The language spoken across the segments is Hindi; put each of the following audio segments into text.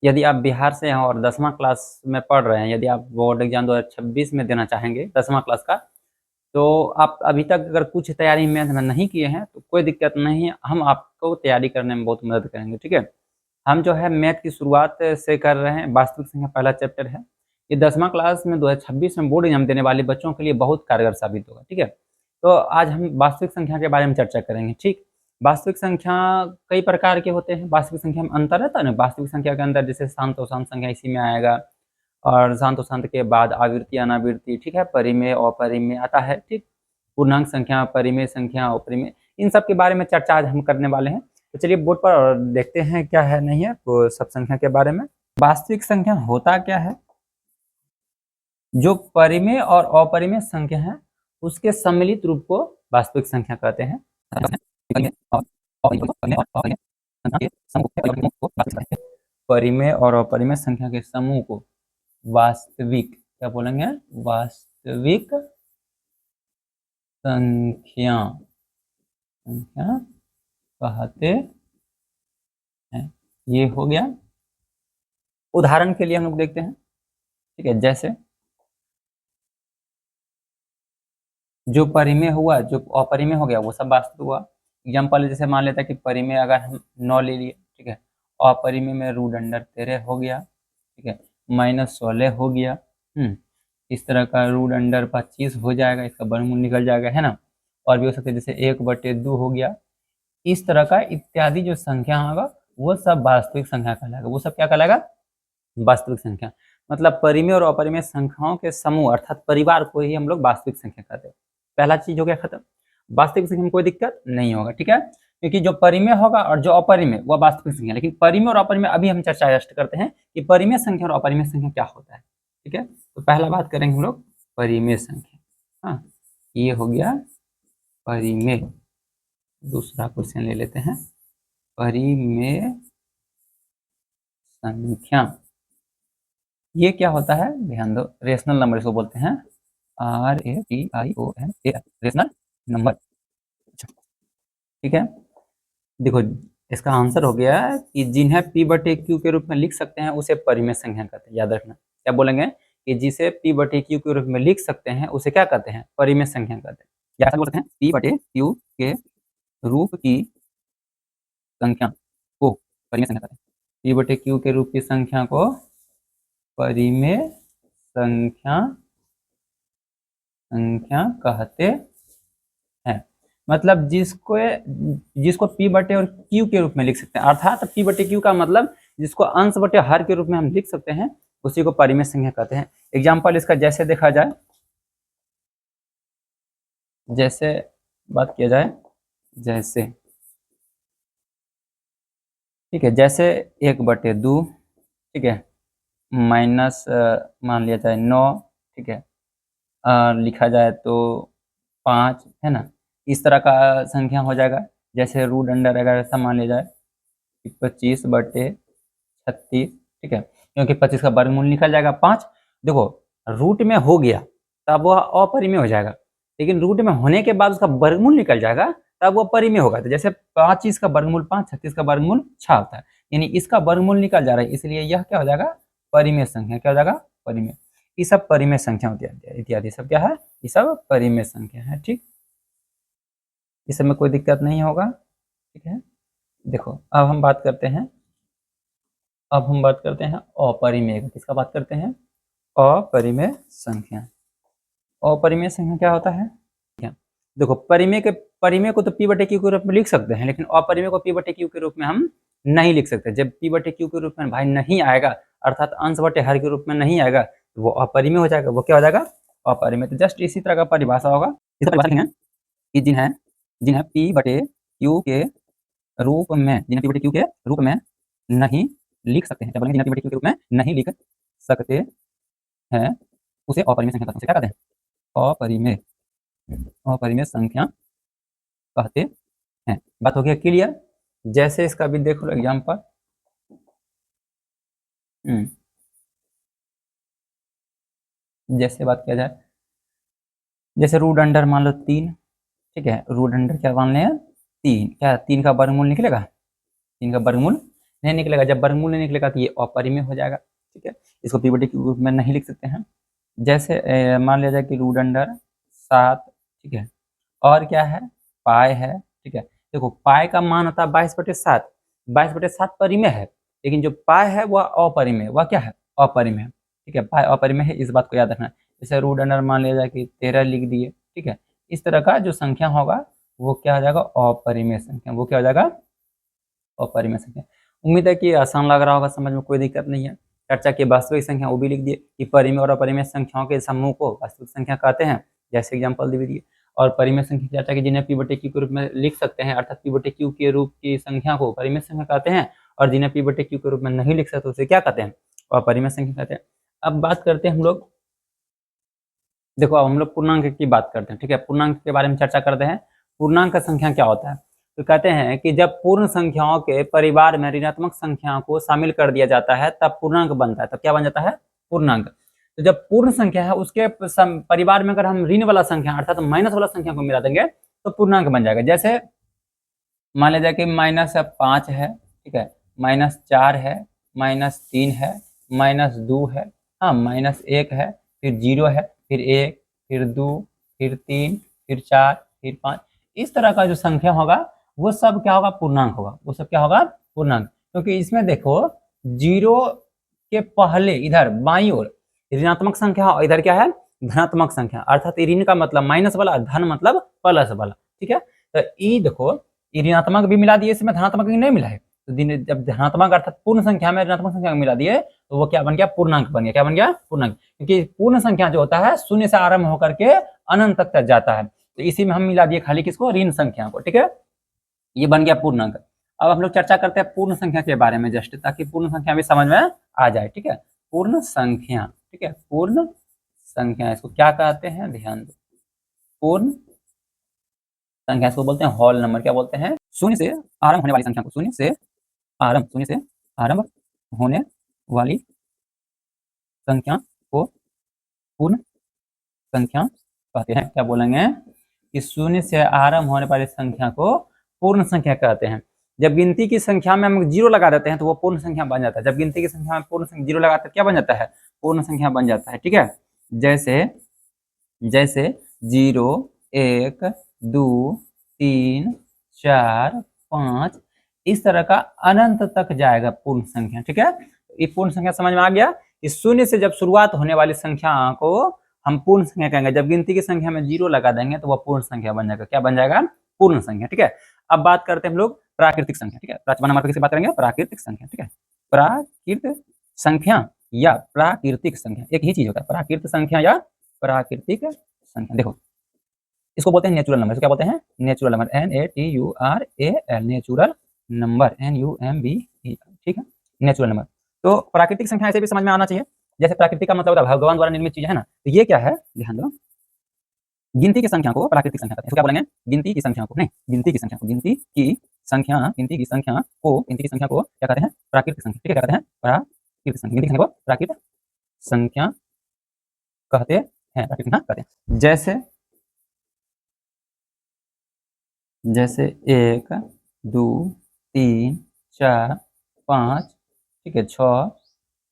यदि आप बिहार से हैं और 10वां क्लास में पढ़ रहे हैं, यदि आप बोर्ड एग्जाम 2026 में देना चाहेंगे 10वां क्लास का, तो आप अभी तक अगर कुछ तैयारी मैथ में नहीं किए हैं तो कोई दिक्कत नहीं है, हम आपको तैयारी करने में बहुत मदद करेंगे। ठीक है, हम जो है मैथ की शुरुआत से कर रहे हैं। वास्तविक संख्या पहला चैप्टर है। ये 10वां क्लास में 2026 में बोर्ड एग्जाम देने वाले बच्चों के लिए बहुत कारगर साबित होगा। ठीक है, तो आज हम वास्तविक संख्या के बारे में चर्चा करेंगे। ठीक, वास्तविक संख्या कई प्रकार के होते हैं। वास्तविक संख्या में अंतर रहता है ना, वास्तविक संख्या के अंदर जैसे शांत और शांत संख्या इसी में आएगा, और शांत और शांत के बाद आवृत्ति अनावृत्ति, ठीक है, परिमेय अपरिमेय आता है। ठीक, पूर्णांक संख्या, परिमेय संख्या, अपरिमेय, इन सब के बारे में चर्चा आज हम करने वाले हैं। तो चलिए बोर्ड पर और देखते हैं क्या है नहीं है वो सब संख्या के बारे में। वास्तविक संख्या होता क्या है? जो परिमेय और अपरिमेय संख्या है उसके सम्मिलित रूप को वास्तविक संख्या कहते हैं। परिमेय और अपरिमेय संख्या के समूह को वास्तविक क्या बोलेंगे? वास्तविक संख्या कहते हैं। ये हो गया। उदाहरण के लिए हम लोग देखते हैं। ठीक है, जैसे जो परिमेय हुआ, जो अपरिमेय हो गया, वो सब वास्तविक हुआ। एग्जाम्पल जैसे मान लेते हैं कि परिमेय अगर हम 9 ले लिए, ठीक है, अपरिमेय में √13 हो गया, ठीक है, -16 हो गया। इस तरह का √25 हो जाएगा, इसका वर्गमूल निकल जाएगा, है ना। और भी हो सकता है जैसे 1/2 हो गया। इस तरह का इत्यादि जो संख्या होगा वो सब वास्तविक संख्या कहलाएगा। वो सब क्या कहलाएगा? वास्तविक संख्या। मतलब परिमेय और अपरिमेय संख्याओं के समूह अर्थात परिवार को ही हम लोग वास्तविक संख्या कहते हैं। पहला चीज हो गया खत्म। वास्तविक संख्या में कोई दिक्कत नहीं होगा। ठीक है, क्योंकि जो परिमेय होगा और जो अपरिमेय वह वास्तविक संख्या। लेकिन परिमेय और अपरिमेय अभी हम चर्चा जस्ट करते हैं कि परिमेय संख्या और अपरिमेय संख्या क्या होता है। ठीक है, तो पहला बात करेंगे हम लोग परिमेय संख्या। हाँ, ये हो गया परिमेय। दूसरा क्वेश्चन ले लेते हैं, परिमेय संख्या ये क्या होता है? ध्यान दो, रेशनल नंबर इसको बोलते हैं, RATION, रेशनल नंबर। ठीक है, देखो इसका आंसर हो गया कि जिन्हें P/Q के रूप में लिख सकते हैं उसे परिमेय संख्या कहते हैं। याद रखना, क्या बोलेंगे कि जिसे P/Q के रूप में लिख सकते हैं उसे क्या कहते हैं? परिमेय संख्या कहते हैं। या ऐसा बोल सकते हैं P/Q के रूप की संख्या को परिमेय संख्या कहते हैं। P/Q के रूप की संख्या को परिमेय संख्या कहते हैं। मतलब जिसको P/Q और Q के रूप में लिख सकते हैं, अर्थात P/Q का मतलब जिसको अंश बटे हर के रूप में हम लिख सकते हैं उसी को परिमेय संख्या कहते हैं। एग्जाम्पल इसका जैसे देखा जाए, जैसे बात किया जाए, जैसे ठीक है, जैसे 1/2, ठीक है, माइनस मान लिया जाए 9, ठीक है, लिखा जाए तो 5, है ना। इस तरह का संख्या हो जाएगा। जैसे √अगर ऐसा मान लिया जाए 25/36, ठीक है, क्योंकि 25 का वर्गमूल निकल जाएगा 5। देखो रूट में हो गया तब वह अपरिमेय हो जाएगा, लेकिन रूट में होने के बाद उसका वर्गमूल निकल जाएगा तब वो परिमेय होगा। तो जैसे 25 का वर्गमूल 5, 36 का वर्गमूल 6 होता है, यानी इसका वर्गमूल निकल जा रहा है, इसलिए यह क्या हो जाएगा? परिमेय संख्या। क्या हो जाएगा? परिमेय। ये सब परिमेय संख्या इत्यादि सब क्या है? ये सब परिमेय संख्या है। ठीक, इस सब में कोई दिक्कत नहीं होगा। ठीक है, देखो अब हम बात करते हैं अपरिमेय। किसका बात करते हैं? अपरिमेय संख्या। अपरिमेय संख्या क्या होता है? देखो परिमेय को तो P/Q के रूप में लिख सकते हैं, लेकिन अपरिमेय को P/Q के रूप में हम नहीं लिख सकते। जब P/Q के रूप में भाई नहीं आएगा, अर्थात अंश बटे हर के रूप में नहीं आएगा, तो वो अपरिमेय हो जाएगा। वो क्या हो जाएगा? अपरिमेय। तो जस्ट इसी तरह का परिभाषा होगा। इस परिभाषा लिखेंगे कि जिन्हें P/Q के रूप में नहीं लिख सकते हैं, क्या बोलेंगे? जिन्हें P/Q के रूप में नहीं लिख सकते हैं उसे अपरिमेय संख्या कहते हैं। क्या कहते हैं? अपरिमेय संख्या कहते हैं। बात हो गया क्लियर? जैसे इसका भी देख लो एग्जाम्पल। जैसे बात किया जाए, जैसे √अंडर मान लो 3, ठीक है, √अंडर क्या मान लें? 3। क्या 3 का वर्गमूल निकलेगा? 3 का वर्गमूल नहीं निकलेगा, जब वर्गमूल नहीं निकलेगा तो ये अपरिमेय हो जाएगा। ठीक है, इसको पीबीटी के रूप में नहीं लिख सकते हैं। जैसे मान लिया जाए कि रूट अंडर 7, ठीक है, और क्या है, पाई है। ठीक है, देखो पाई का मान होता है 22/7, 22/7 परिमेय है, लेकिन जो पाई है वह अपरिमेय, वह क्या है, अपरिमेय। ठीक है, पाई अपरिमेय है, इस बात को याद रखना। जैसे रूट अंडर मान लिया जाए कि 13 लिख दिए। ठीक है, इस तरह का जो संख्या होगा वो क्या हो जाएगा, अपरिमेय संख्या, वो क्या हो जाएगा, अपरिमेय संख्या। उम्मीद है कि आसान लग रहा होगा, समझ में कोई दिक्कत नहीं है। चर्चा की वास्तविक संख्या वो भी लिख दिए कि परिमेय और अपरिमेय संख्याओं के समूह को वास्तविक संख्या कहते हैं, जैसे एग्जाम्पल दे दिए। और परिमेय संख्या की चर्चा की जिन्हें P/Q के रूप में लिख सकते हैं, अर्थात P/Q के रूप की संख्या को परिमेय संख्या कहते हैं, और जिन्हें P/Q के रूप में नहीं लिख सकते उसे क्या कहते हैं, अपरिमेय संख्या कहते हैं। अब बात करते हैं हम लोग, देखो अब हम लोग पूर्णांक की बात करते हैं। ठीक है, पूर्णांक के बारे में चर्चा करते हैं। पूर्णांक संख्या क्या होता है, तो कहते हैं कि जब पूर्ण संख्याओं के परिवार में ऋणात्मक संख्याओं को शामिल कर दिया जाता है तब पूर्णांक बनता है। तब क्या बन जाता है, पूर्णांक। तो जब पूर्ण संख्या है उसके परिवार में अगर हम ऋण वाला संख्या अर्थात माइनस वाला संख्या को मिला देंगे तो पूर्णांक बन जाएगा। जैसे मान लिया जाए कि -5 है, ठीक है, -4 है, -3 है, -2 है, हाँ, -1 है, फिर 0 है, फिर 1, फिर 2, फिर 3, फिर 4, फिर 5, इस तरह का जो संख्या होगा वो सब क्या होगा, पूर्णांक होगा, वो सब क्या होगा, पूर्णांक। क्योंकि इसमें देखो 0 के पहले इधर बाईं ओर ऋणात्मक संख्या और इधर क्या है, धनात्मक संख्या, अर्थात ऋण का मतलब माइनस वाला, धन मतलब प्लस वाला। ठीक है, तो ई देखो ऋणात्मक भी मिला दिए इसमें, धनात्मक भी नहीं मिला है, तो जब धनात्मक अर्थात पूर्ण संख्या में ऋणात्मक संख्या में मिला दिए तो वो क्या बन गया, पूर्णांक बन गया। क्या बन गया, पूर्णांक। क्योंकि पूर्ण संख्या जो होता है शून्य से आरंभ होकर के अनंत तक जाता है, तो इसी में हम मिला दिए खाली किसको, ऋण संख्या को। ठीक है, ये बन गया पूर्णांक। अब हम लोग चर्चा करते हैं पूर्ण संख्या के बारे में जस्ट, ताकि पूर्ण संख्या भी समझ में आ जाए। ठीक है, पूर्ण संख्या, ठीक है, पूर्ण संख्या इसको क्या कहते हैं, ध्यान दो। पूर्ण संख्या इसको बोलते हैं होल नंबर। क्या बोलते हैं, शून्य से आरंभ होने वाली संख्या को, शून्य से आरंभ होने वाली संख्या को पूर्ण संख्या कहते हैं। क्या बोलेंगे कि शून्य से आरंभ होने वाली संख्या को पूर्ण संख्या कहते हैं। जब गिनती की संख्या में हम 0 लगा देते हैं तो वो पूर्ण संख्या बन जाता है। जब गिनती की संख्या में पूर्ण संख्या 0 लगाते हैं क्या बन जाता है, पूर्ण संख्या बन जाता है। ठीक है, जैसे 0, 1, 2, 3, 4, 5, इस तरह का अनंत तक जाएगा पूर्ण संख्या। ठीक है, ये पूर्ण संख्या समझ में आ गया कि शून्य से जब शुरुआत होने वाली संख्या को हम पूर्ण संख्या कहेंगे। जब गिनती की संख्या में 0 लगा देंगे तो वह पूर्ण संख्या बन जाएगा। क्या बन जाएगा, पूर्ण संख्या। ठीक है, अब बात करते हैं हम लोग प्राकृतिक संख्या। ठीक है, 5वां नंबर पर किसकी बात करेंगे, प्राकृतिक संख्या। ठीक है, प्राकृतिक संख्या या प्राकृतिक संख्या एक ही चीज होता है, प्राकृतिक संख्या या प्राकृतिक संख्या। देखो इसको बोलते हैं नेचुरल नंबर। इसको क्या बोलते हैं, natural number, NATURAL, natural number, NUMBER। ठीक है, नेचुरल नंबर। तो प्राकृतिक संख्या ऐसे भी समझ में आना चाहिए। जैसे प्राकृतिक का मतलब होता है भगवान द्वारा निर्मित चीज है ना, तो ये क्या है, ध्यान दो, गिनती की संख्या को प्राकृतिक संख्या कहते हैं। इसको क्या बोलेंगे, गिनती की संख्या को, नहीं, गिनती की संख्या को, गिनती की संख्या, गिनती की संख्या को क्या कहते हैं, प्राकृतिक संख्या। ठीक है, क्या कहते हैं, प्राकृतिक संख्या। गिनती की संख्या को प्राकृतिक संख्या कहते हैं, प्राकृतिक संख्या कहते हैं। जैसे 1, 2, 3, 4, 5, ठीक है, 6,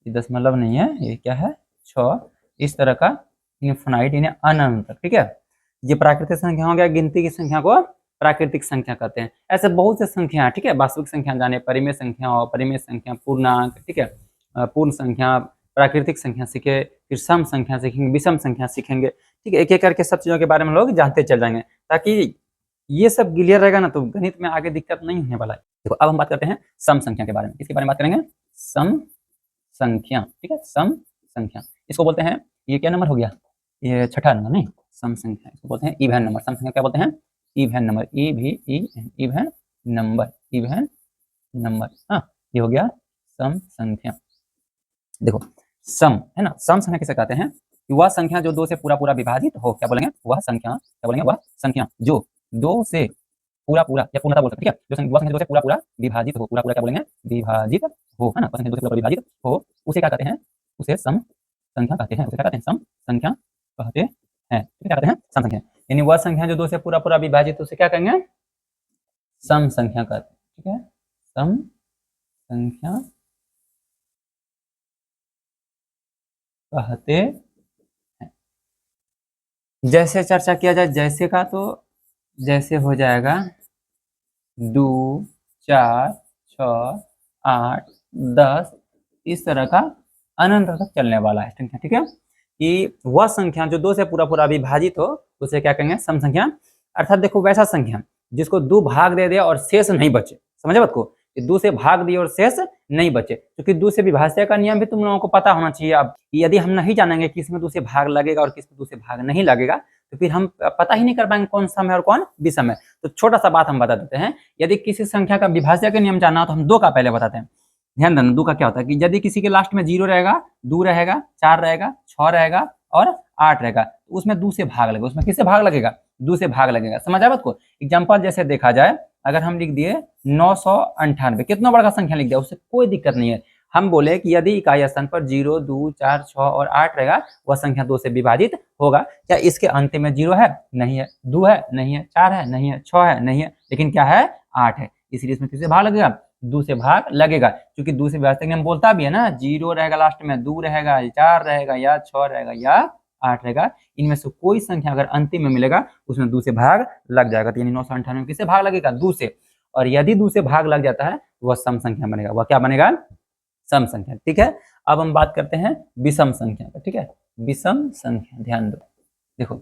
ये दशमलव नहीं है, ये क्या है, 6, इस तरह का इनफिनाइट यानी अनंत। ठीक है, ये प्राकृतिक संख्या हो गया। गिनती की संख्या को प्राकृतिक संख्या कहते हैं। ऐसे बहुत से संख्या है। ठीक है, वास्तविक संख्या जाने, परिमेय संख्या, अपरिमेय संख्या, पूर्णांक, ठीक है, पूर्ण संख्या, प्राकृतिक संख्या सीखे, फिर सम संख्या सीखेंगे, विषम संख्या सीखेंगे। ठीक है, एक एक करके सब चीजों के बारे में लोग जानते चल जाएंगे, ताकि ये सब क्लियर रहेगा ना तो गणित में आगे दिक्कत नहीं होने वाला है। देखो अब हम बात करते हैं सम संख्या के बारे में। किसके बारे में बात करेंगे, सम संख्या। ठीक है, सम संख्या इसको बोलते हैं, ये क्या नंबर हो गया, ये छठा नंबर, नहीं, सम संख्या इसको बोलते हैं इवन नंबर। सम संख्या क्या बोलते हैं, even number, even number, even number. हाँ, ये हो गया सम संख्या। देखो सम है ना, सम संख्या किसे कहते हैं, वह संख्या जो 2 से पूरा पूरा विभाजित हो। क्या बोलेंगे, वह संख्या, क्या बोलेंगे, वह संख्या जो 2 से पूरा पूरा या पूर्णता बोल सकते हैं। ठीक है, जो संख्या 2 से पूरा पूरा विभाजित हो, पूरा पूरा क्या बोलेंगे, विभाजित हो, है ना, संख्या 2 से पूरा विभाजित हो, उसे क्या कहते हैं, उसे सम संख्या कहते हैं। उसे क्या कहते हैं, सम संख्या कहते हैं। क्या कहते हैं, सम संख्या। यानी वह संख्या जो 2 से पूरा पूरा विभाजित, उसे क्या कहेंगे, सम संख्या कहते हैं। ठीक है, सम संख्या कहते हैं। जैसे चर्चा किया जाए जैसे का, तो जैसे हो जाएगा 2, 4, 6, 8, 10, इस तरह का अनंत तक चलने वाला है संख्या। ठीक है, कि वह संख्या जो 2 से पूरा पूरा विभाजित हो उसे क्या कहेंगे, सम संख्या। अर्थात देखो वैसा संख्या जिसको 2 भाग दे दे और शेष नहीं बचे, समझे बात को, कि 2 से भाग दिए और शेष नहीं बचे, क्योंकि 2 से विभाज्य का नियम भी तुम लोगों को पता होना चाहिए। अब यदि हम नहीं जानेंगे किस में 2 से भाग लगेगा और किस में 2 से भाग नहीं लगेगा, तो फिर हम पता ही नहीं कर पाएंगे कौन सम है और कौन विषम है। तो छोटा सा बात हम बता देते हैं, यदि किसी संख्या का विभाज्य का नियम जानना हो तो हम 2 का पहले बताते हैं। ध्यान देना, 2 का क्या होता है कि यदि किसी के लास्ट में 0 रहेगा, 2 रहेगा, 4 रहेगा, 6 रहेगा और 8 रहेगा, तो उसमें 2 से भाग लगेगा। उसमें किससे भाग लगेगा, 2 से भाग लगेगा। समझ आया बात को। एग्जाम्पल जैसे देखा जाए, अगर हम लिख दिए 998, कितना बड़ा संख्या लिख दिया, उससे कोई दिक्कत नहीं है। हम बोले कि यदि इकाई स्थान पर 0, 2, 4, 6 और 8 रहेगा, वह संख्या 2 से विभाजित होगा। क्या इसके अंत में 0 है, नहीं है, 2 है, नहीं है, 4 है, नहीं है, 6 है, नहीं है, लेकिन क्या है, 8 है, इसलिए इसमें किससे भाग लगेगा, 2 से भाग लगेगा। क्योंकि 2 से विभाजित नियम बोलता भी है ना, 0 रहेगा लास्ट में, 2 रहेगा, 4 रहेगा, या 6 रहेगा, या 8 रहेगा, इनमें से कोई संख्या अगर अंतिम में मिलेगा उसमें 2 से भाग लग जाएगा। तो यानी 998 किससे भाग लगेगा, 2 से। और यदि 2 से भाग लग जाता है तो वह सम संख्या बनेगा। वह क्या बनेगा, सम संख्या। ठीक है, अब हम बात करते हैं विषम संख्या का। ठीक है, विषम संख्या ध्यान दो, देखो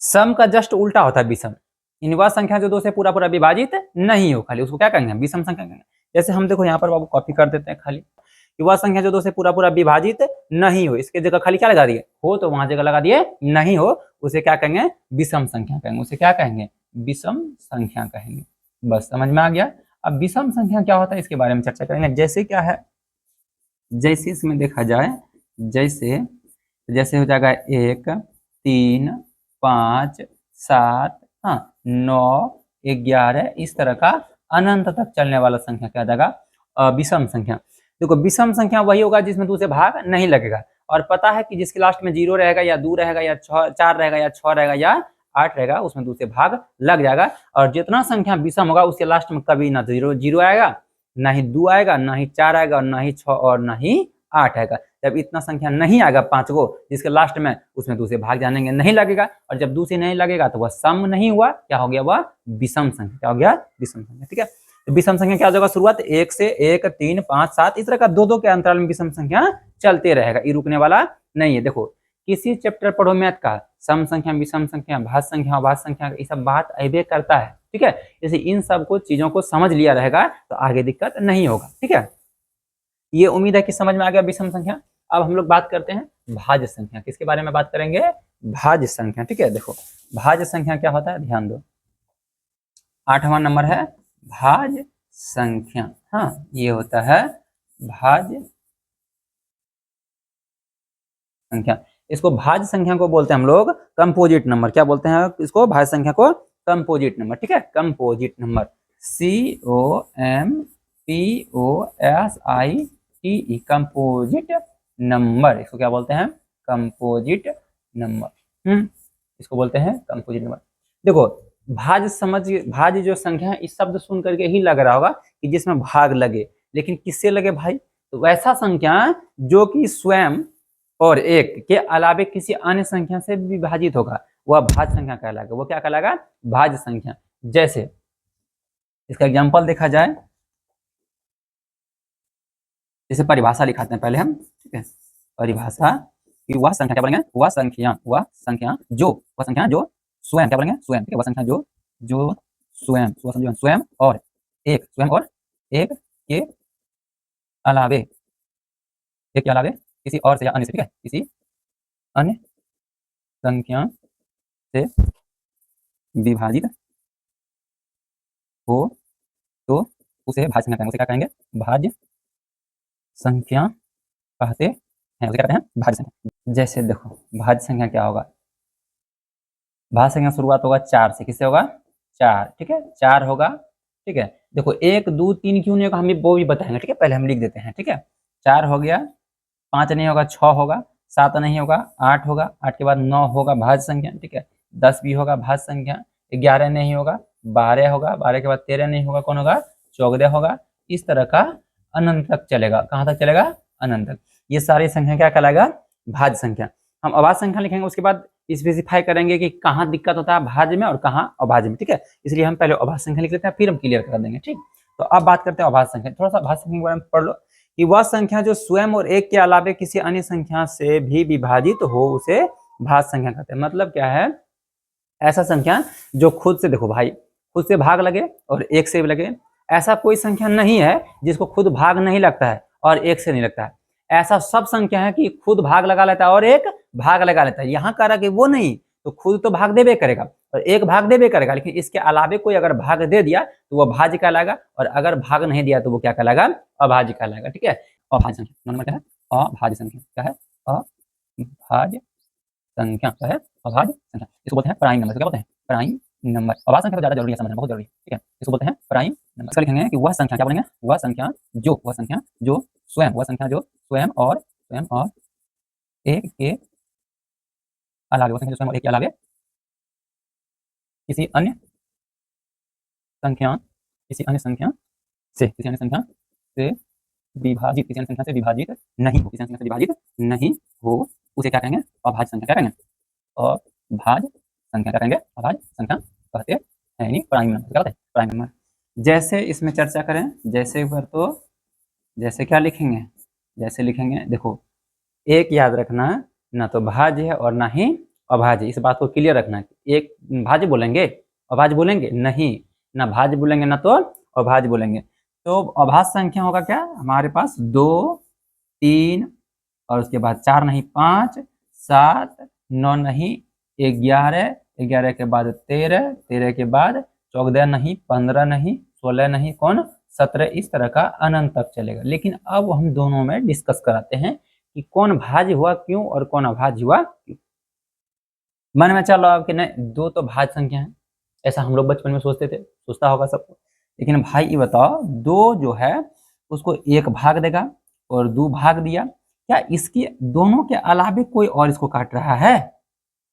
सम का जस्ट उल्टा होता है विषम। इन वह संख्या जो 2 से पूरा पूरा विभाजित नहीं हो, खाली उसको क्या कहेंगे, विषम संख्या कहेंगे। जैसे हम देखो यहाँ पर बाबू कॉपी कर देते हैं खाली, कि वह संख्या जो 2 से पूरा पूरा विभाजित नहीं हो, इसके जगह खाली क्या लगा दिए, हो, तो वहां जगह लगा दिए नहीं हो, उसे क्या कहेंगे, विषम संख्या कहेंगे। उसे क्या कहेंगे, विषम संख्या कहेंगे। बस समझ में आ गया। अब विषम संख्या क्या होता है इसके बारे में चर्चा करेंगे। जैसे क्या है, जैसे इसमें देखा जाए, जैसे जैसे हो जाएगा 1, 3, 5, 7, हाँ 9, 11, इस तरह का अनंत तक चलने वाला संख्या क्या जाएगा, विषम संख्या। देखो विषम संख्या वही होगा जिसमें 2 से भाग नहीं लगेगा। और पता है कि जिसके लास्ट में 0 रहेगा, या 2 रहेगा, या 4 रहेगा, या 6 रहेगा, या 8 रहेगा, उसमें 2 से भाग लग जाएगा। और जितना संख्या विषम होगा उसके लास्ट में कभी ना 0 आएगा, ना ही 2 आएगा, ना ही 4 आएगा, और ना ही 6 और ना ही 8 आएगा। जब इतना संख्या नहीं आएगा 5 गो जिसके लास्ट में, उसमें 2 से भाग जानेंगे नहीं लगेगा। और जब 2 से नहीं लगेगा तो वह सम नहीं हुआ, क्या हो गया, वह विषम संख्या। क्या हो गया, विषम संख्या। ठीक है, तो विषम संख्या क्या हो जाएगा, शुरुआत 1 से 1, 3, 5, 7, इस तरह का 2-2 के अंतराल में विषम संख्या चलते रहेगा, ये रुकने वाला नहीं है। देखो किसी चैप्टर पढ़ो मैथ का, सम संख्या, विषम संख्या, भाज्य संख्या, अभाज्य संख्या, ये सब बात अबे करता है। ठीक है, जैसे इन सब को चीजों को समझ लिया रहेगा तो आगे दिक्कत नहीं होगा। ठीक है, ये उम्मीद है कि समझ में आ गया विषम संख्या। अब हम लोग बात करते हैं भाज्य संख्या। किसके बारे में बात करेंगे, भाज्य संख्या। ठीक है, देखो भाज्य संख्या क्या होता है, ध्यान दो, 8वां नंबर है भाज्य संख्या। हाँ, ये होता है भाज्य संख्या। इसको भाज्य संख्या को बोलते हैं हम लोग कंपोजिट नंबर। क्या बोलते हैं इसको, भाज्य संख्या को कंपोजिट नंबर। ठीक है, composite number, COMPOSITE, composite number, इसको क्या बोलते हैं, कंपोजिट नंबर। इसको बोलते हैं कंपोजिट नंबर। देखो भाज्य जो संख्या है, इस शब्द सुन करके ही लग रहा होगा कि जिसमें भाग लगे, लेकिन किससे लगे भाई, तो वैसा संख्या जो कि स्वयं और 1 के अलावे किसी अन्य संख्या से विभाजित होगा, वह भाज्य संख्या कहलाएगा। वो क्या कहलाएगा, भाज्य संख्या। जैसे इसका एग्जांपल देखा जाए, जैसे परिभाषा लिखाते हैं पहले हम। ठीक है, परिभाषा कि वह संख्या क्या बोलेंगे, वह संख्या जो स्वयं, क्या बोलेंगे, स्वयं। ठीक है, वह संख्या जो स्वयं और 1 के अलावे, किसी और से या अन्य से, ठीक है, किसी अन्य संख्या से विभाजित हो तो उसे भाज्य संख्या कहेंगे। उसे क्या कहेंगे, भाज्य संख्या कहते हैं। उसे क्या कहते हैं, भाज्य संख्या। जैसे देखो भाज्य संख्या क्या होगा, भाज्य संख्या शुरुआत होगा 4 से। किससे होगा, 4। ठीक है, 4 होगा। ठीक है, देखो 1, 2, 3 क्यों नहीं होगा, हम वो भी बताएंगे। ठीक है, पहले हम लिख देते हैं। ठीक है, 4 हो गया, 5 नहीं होगा, 6 होगा, 7 नहीं होगा, 8 होगा, 8 के बाद 9 होगा भाज्य संख्या। ठीक है, 10 भी होगा भाज्य संख्या, 11 नहीं होगा, 12 होगा, 12 के बाद 13 नहीं होगा, कौन होगा, 14 होगा, इस तरह का अनंत तक चलेगा। कहाँ तक चलेगा? अनंत तक। ये सारी संख्या क्या कहलाएगा? भाज्य संख्या। हम अभाज्य संख्या लिखेंगे, उसके बाद स्पेसिफाई करेंगे कि कहाँ दिक्कत होता है भाज्य में और कहाँ अभाज्य में, ठीक है। इसलिए हम पहले अभाज्य संख्या लिख लेते हैं, फिर हम क्लियर कर देंगे, ठीक। तो अब बात करते हैं अभाज्य संख्या। थोड़ा सा अभाज्य संख्या के बारे में पढ़ लो कि वह संख्या जो स्वयं और एक के अलावे किसी अन्य संख्या से भी विभाजित हो उसे भाज्य संख्या कहते हैं। मतलब क्या है? ऐसा संख्या जो खुद से, देखो भाई, खुद से भाग लगे और एक से भी लगे। ऐसा कोई संख्या नहीं है जिसको खुद भाग नहीं लगता है और एक से नहीं लगता है। ऐसा सब संख्या है कि खुद भाग लगा लेता है और एक भाग लगा लेता है। यहाँ कह रहा कि वो नहीं, तो खुद तो भाग देबे करेगा और एक भाग देबे करेगा, लेकिन इसके अलावे कोई अगर भाग दे दिया तो वह भाज्य कहलाएगा, और अगर भाग नहीं दिया तो वो क्या कहलाएगा? अभाज्य कहलाएगा, ठीक है। अभाज्य संख्या नंबर क्या है? अभाज्य संख्या क्या है? अभाज्य संख्या क्या है? अभाज्य संख्या। इसको बोलते हैं प्राइम नंबर। क्या बोलते हैं? Prime number. अभाज्य संख्या तो ज्यादा जरूरी है समझना, बहुत जरूरी है, ठीक है। इसको बोलते हैं प्राइम नंबर। इसका लिखेंगे कि वह संख्या, क्या बोलेंगे? वह संख्या जो स्वयं, वह संख्या जो स्वयं और एक के अलावे, वह संख्या जो स्वयं और एक के अलावे किसी अन्य संख्या से विभाजित, किसी अन्य संख्या से विभाजित नहीं हो, किसी अन्य संख्या से विभाजित नहीं हो, उसे क्या कहेंगे? अभाज्य संख्या। क्या कहेंगे? अभाज्य संख्या। क्या कहेंगे? अभाज्य संख्या कहते हैं, यानी प्राइम नंबर। क्या होता है? Prime number. जैसे इसमें चर्चा करें, जैसे पर तो जैसे क्या लिखेंगे? जैसे लिखेंगे, देखो, एक याद रखना, ना तो भाज्य है और ना ही अभाज्य। इस बात को क्लियर रखना है। एक भाज्य बोलेंगे, अभाज्य बोलेंगे नहीं, ना भाज्य बोलेंगे ना तो अभाज्य बोलेंगे। तो अभाज्य संख्या होगा क्या हमारे पास? 2, 3 और उसके बाद 4 नहीं 5, 7, 9 नहीं 11, 11 के बाद 13, 13 के बाद 14 नहीं 15 नहीं 16 नहीं कौन? 17। इस तरह का अनंत तक चलेगा। लेकिन अब हम दोनों में डिस्कस कराते हैं कि कौन भाज्य हुआ क्यों और कौन अभाज्य हुआ क्यों। मन में चल रहा है कि नहीं, दो तो भाज्य संख्या है, ऐसा हम लोग बचपन में सोचते थे, सोचता होगा सबको। लेकिन भाई ये बताओ, दो जो है उसको एक भाग देगा और 2 भाग दिया, क्या इसके दोनों के अलावे कोई और इसको काट रहा है?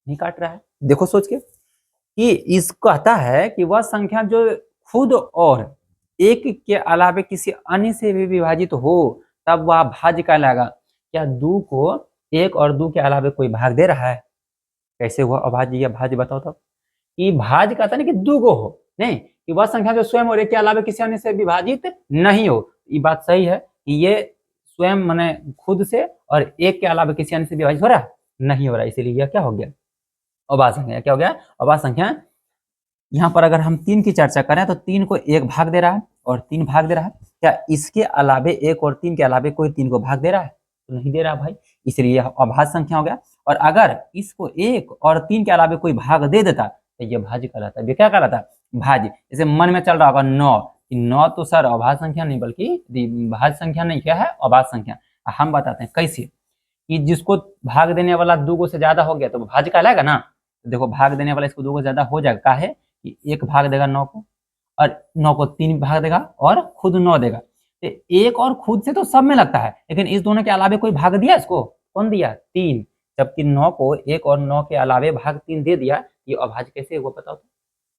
नहीं काट रहा है। देखो सोच के कि इस कहता है कि वह संख्या जो खुद और एक के अलावे किसी अन्य से भी विभाजित हो तब वह भाज्य कहलाएगा। क्या 2 को 1 और 2 के अलावे कोई भाग दे रहा है? कैसे हुआ अभाज्य या भाज्य? बताओ तब। कि भाज्य कहता है ना कि 2 को हो, नहीं कि वह संख्या जो स्वयं और एक के अलावे किसी अन्य से विभाजित नहीं हो। ये बात सही है कि ये स्वयं माने खुद से और एक के अलावे किसी अन्य से विभाजित हो रहा है? नहीं हो रहा है। इसीलिए यह क्या हो गया? अभाज्य संख्या। क्या हो गया? अभाज्य संख्या। यहाँ पर अगर हम 3 की चर्चा करें तो 3 को 1 भाग दे रहा है और 3 भाग दे रहा है। क्या इसके अलावे 1 और 3 के अलावे कोई 3 को भाग दे रहा है? तो नहीं दे रहा भाई, इसलिए यह अभाज्य संख्या हो गया। और अगर इसको 1 और 3 के अलावे कोई भाग दे देता तो ये भाज्य कहलाता है। ये क्या कहलाता है? भाज्य। जैसे मन में चल रहा होगा 9, 9 तो सर अभाज्य संख्या नहीं बल्कि भाज्य संख्या नहीं, क्या है? अभाज्य संख्या। हम बताते हैं कैसे कि जिसको भाग देने वाला 2 से ज्यादा हो गया तो भाज्य कहलाएगा ना। तो देखो, भाग देने वाला इसको 2 से ज्यादा हो जाएगा, काहे कि 1 भाग देगा 9 को और 9 को 3 भाग देगा और खुद 9 देगा। तो 1 और खुद से तो सब में लगता है, लेकिन इस दोनों के अलावे कोई भाग दिया इसको? कौन दिया? 3। जबकि 9 को 1 और 9 के अलावे भाग 3 दे दिया। ये अभाज्य कैसे हुआ बताओ तो?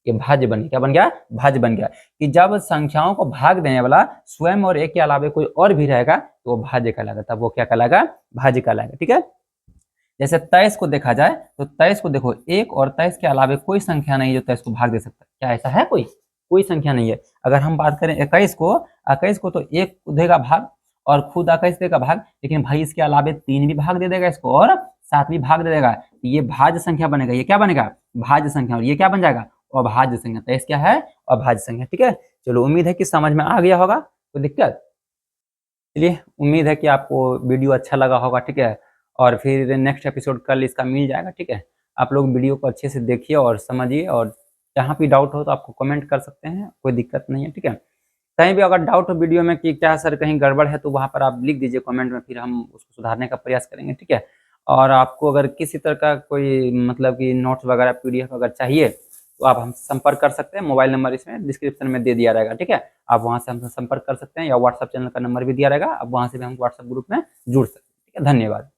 ये भाज्य बन गया। क्या बन गया? भाज्य बन गया। कि जब संख्याओं को भाग देने वाला स्वयं और एक के अलावे कोई और भी रहेगा तो वो भाज्य कहलाएगा। तब वो क्या कहलाएगा? भाज्य कहलाएगा, ठीक है। जैसे 23 को देखा जाए तो 23 को देखो, 1 और 23 के अलावे कोई संख्या नहीं जो 23 को भाग दे सकता है। क्या ऐसा है? कोई संख्या नहीं है। अगर हम बात करें 21 को तो 1 देगा भाग और खुद 21 देगा भाग, लेकिन भाई इसके अलावे 3 भी भाग दे देगा इसको और 7 भी भाग दे देगा। ये भाज्य संख्या बनेगा। ये क्या बनेगा? भाज्य संख्या। और ये क्या बन जाएगा? अभाज्य संख्या। 23 क्या है? अभाज्य संख्या, ठीक है। चलो, उम्मीद है कि समझ में आ गया होगा। कोई दिक्कत? चलिए, उम्मीद है कि आपको वीडियो अच्छा लगा होगा, ठीक है। और फिर नेक्स्ट एपिसोड कल इसका मिल जाएगा, ठीक है। आप लोग वीडियो को अच्छे से देखिए और समझिए, और जहाँ भी डाउट हो तो आपको कमेंट कर सकते हैं, कोई दिक्कत नहीं है, ठीक है। कहीं भी अगर डाउट हो वीडियो में कि क्या सर कहीं गड़बड़ है तो वहाँ पर आप लिख दीजिए कमेंट में, फिर हम उसको सुधारने का प्रयास करेंगे, ठीक है। और आपको अगर किसी तरह का कोई मतलब कि नोट्स वगैरह PDF अगर चाहिए तो आप हमसे संपर्क कर सकते हैं। मोबाइल नंबर इसमें डिस्क्रिप्शन में दे दिया रहेगा, ठीक है। आप वहाँ से हमसे संपर्क कर सकते हैं, या व्हाट्सएप चैनल का नंबर भी दिया रहेगा, आप वहाँ से भी हम व्हाट्सएप ग्रुप में जुड़ सकते हैं, ठीक है। धन्यवाद।